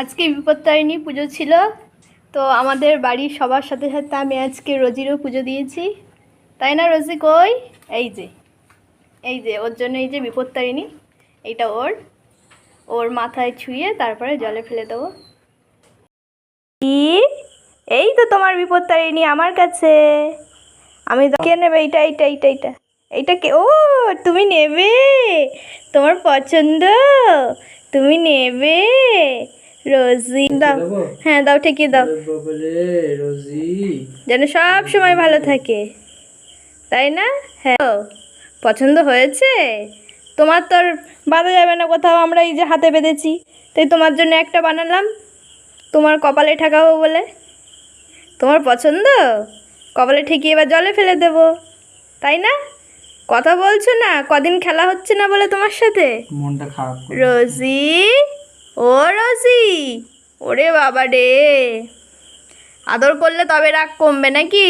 আজকে বিপত্তারিণী পুজো ছিল, তো আমাদের বাড়ির সবার সাথে সাথে আমি আজকে রোজিরও পুজো দিয়েছি। তাই না রোজি? কই এই যে, এই যে ওর জন্য এই যে বিপত্তারিণী, এইটা ওর ওর মাথায় ছুঁয়ে তারপরে জলে ফেলে দেবো। কি? এই তো তোমার বিপত্তারিণী আমার কাছে। আমি কে নেবে? এইটা এইটা এইটা এইটা এইটা কে? ও, তুমি নেবে? তোমার পছন্দ, তুমি নেবে? রোজি দাও। হ্যাঁ দাও, ঠেকিয়ে দাও, রোজি যেন সব সময় ভালো থাকে, তাই না? হ্যাঁ, পছন্দ হয়েছে? তোমার তো আর বাঁধা যাবে না কোথাও, আমরা এই যে হাতে বেঁধেছি, তাই তোমার জন্য একটা বানালাম, তোমার কপালে ঠেকাবো বলে। তোমার পছন্দ? কপালে ঠেকিয়ে এবার জলে ফেলে দেবো, তাই না? কথা বলছো না, কদিন খেলা হচ্ছে না বলে তোমার সাথে। মনটা খারাপ। রোজি, ও রোজি, ওরে বাবা রে, আদর করলে তবে রাগ কমবে নাকি?